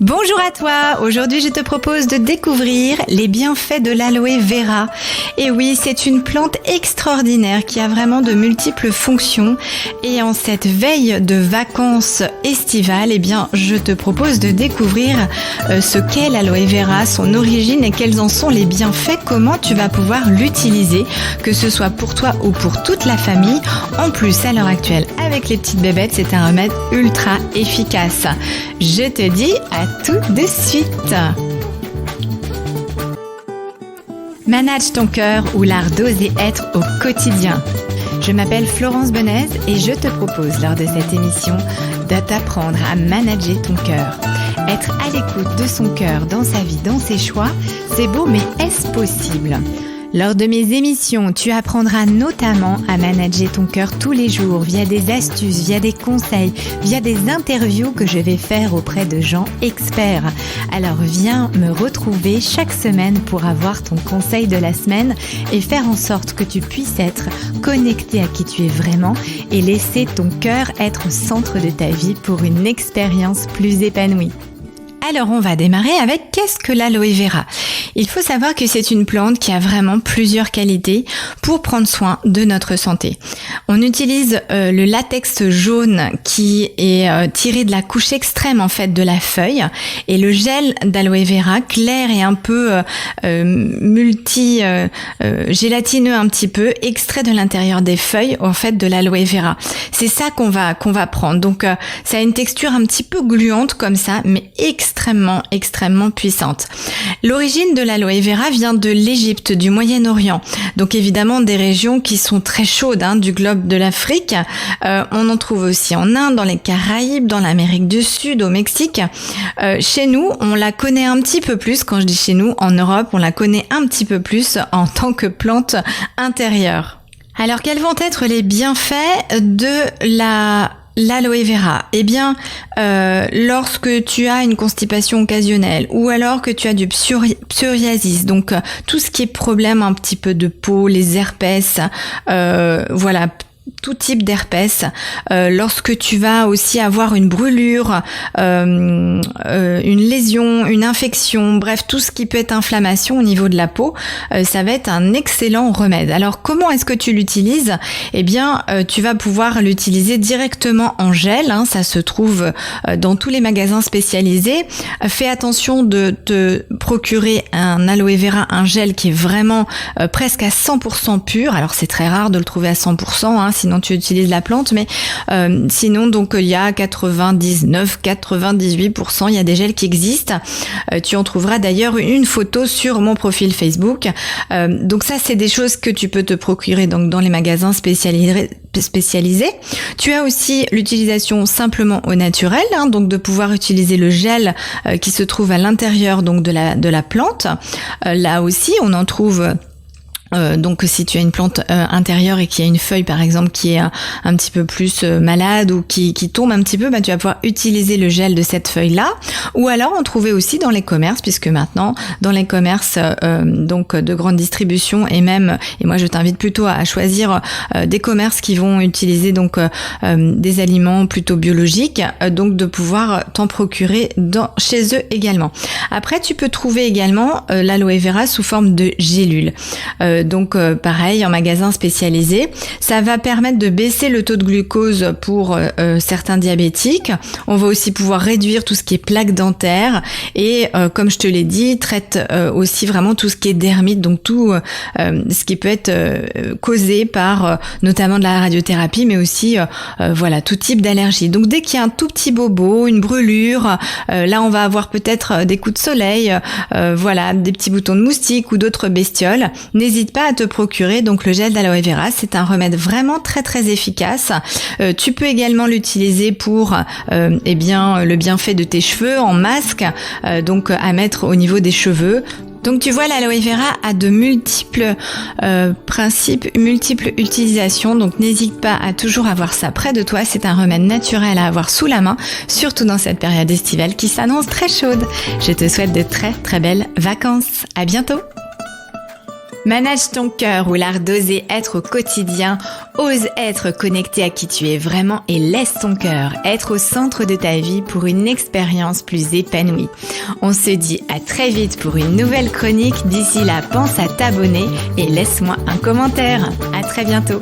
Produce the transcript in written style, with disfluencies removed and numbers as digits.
Bonjour à toi, aujourd'hui je te propose de découvrir les bienfaits de l'aloe vera. Et oui, c'est une plante extraordinaire qui a vraiment de multiples fonctions. Et en cette veille de vacances estivales, eh bien, je te propose de découvrir ce qu'est l'aloe vera, son origine et quels en sont les bienfaits, comment tu vas pouvoir l'utiliser, que ce soit pour toi ou pour toute la famille. En plus, à l'heure actuelle, avec les petites bébêtes, c'est un remède ultra efficace. Je te dis à tout de suite. Manage ton cœur ou l'art d'oser être au quotidien. Je m'appelle Florence Benez et je te propose lors de cette émission de t'apprendre à manager ton cœur. Être à l'écoute de son cœur dans sa vie, dans ses choix, c'est beau, mais est-ce possible ? Lors de mes émissions, tu apprendras notamment à manager ton cœur tous les jours via des astuces, via des conseils, via des interviews que je vais faire auprès de gens experts. Alors viens me retrouver chaque semaine pour avoir ton conseil de la semaine et faire en sorte que tu puisses être connecté à qui tu es vraiment et laisser ton cœur être au centre de ta vie pour une expérience plus épanouie. Alors on va démarrer avec qu'est-ce que l'aloe vera ? Il faut savoir que c'est une plante qui a vraiment plusieurs qualités pour prendre soin de notre santé. On utilise le latex jaune qui est tiré de la couche extrême en fait de la feuille et le gel d'aloe vera clair et un peu gélatineux un petit peu, extrait de l'intérieur des feuilles en fait de l'aloe vera. C'est ça qu'on va prendre. Donc ça a une texture un petit peu gluante comme ça, mais extrêmement puissante. L'origine de l'aloe vera vient de l'Égypte, du Moyen-Orient. Donc évidemment des régions qui sont très chaudes du globe de l'Afrique. On en trouve aussi en Inde, dans les Caraïbes, dans l'Amérique du Sud, au Mexique. Chez nous, on la connaît un petit peu plus. Quand je dis chez nous, en Europe, on la connaît un petit peu plus en tant que plante intérieure. Alors quels vont être les bienfaits de l'aloe vera? Eh bien, lorsque tu as une constipation occasionnelle ou alors que tu as du psoriasis, donc tout ce qui est problème un petit peu de peau, les herpès, tout type d'herpès, lorsque tu vas aussi avoir une brûlure, une lésion, une infection, bref, tout ce qui peut être inflammation au niveau de la peau, ça va être un excellent remède. Alors, comment est-ce que tu l'utilises ? Eh bien, tu vas pouvoir l'utiliser directement en gel, ça se trouve dans tous les magasins spécialisés. Fais attention de te procurer un aloe vera, un gel qui est vraiment presque à 100% pur. Alors, c'est très rare de le trouver à 100%, sinon tu utilises la plante, mais sinon donc il y a 98%, il y a des gels qui existent. Tu en trouveras d'ailleurs une photo sur mon profil Facebook. Donc ça, c'est des choses que tu peux te procurer donc dans les magasins spécialisés. Tu as aussi l'utilisation simplement au naturel, donc de pouvoir utiliser le gel qui se trouve à l'intérieur donc de la plante. Là aussi, on en trouve. Donc si tu as une plante intérieure et qu'il y a une feuille par exemple qui est un petit peu plus malade ou qui tombe un petit peu, tu vas pouvoir utiliser le gel de cette feuille là, ou alors en trouver aussi dans les commerces, puisque maintenant dans les commerces donc de grande distribution et moi je t'invite plutôt à choisir des commerces qui vont utiliser donc des aliments plutôt biologiques, donc de pouvoir t'en procurer chez eux également. Après tu peux trouver également l'aloe vera sous forme de gélule. Donc pareil, en magasin spécialisé, ça va permettre de baisser le taux de glucose pour certains diabétiques. On va aussi pouvoir réduire tout ce qui est plaques dentaires et comme je te l'ai dit, traite aussi vraiment tout ce qui est dermite, donc tout ce qui peut être causé par notamment de la radiothérapie, mais aussi tout type d'allergie. Donc dès qu'il y a un tout petit bobo, une brûlure, là on va avoir peut-être des coups de soleil, des petits boutons de moustique ou d'autres bestioles. N'hésite pas à te procurer donc le gel d'aloe vera, c'est un remède vraiment très très efficace. Tu peux également l'utiliser pour le bienfait de tes cheveux en masque, donc à mettre au niveau des cheveux. Donc tu vois, l'aloe vera a de multiples principes, multiples utilisations, donc n'hésite pas à toujours avoir ça près de toi, c'est un remède naturel à avoir sous la main, surtout dans cette période estivale qui s'annonce très chaude. Je te souhaite de très très belles vacances, à bientôt. Manage ton cœur ou l'art d'oser être au quotidien. Ose être connecté à qui tu es vraiment et laisse ton cœur être au centre de ta vie pour une expérience plus épanouie. On se dit à très vite pour une nouvelle chronique. D'ici là, pense à t'abonner et laisse-moi un commentaire. À très bientôt.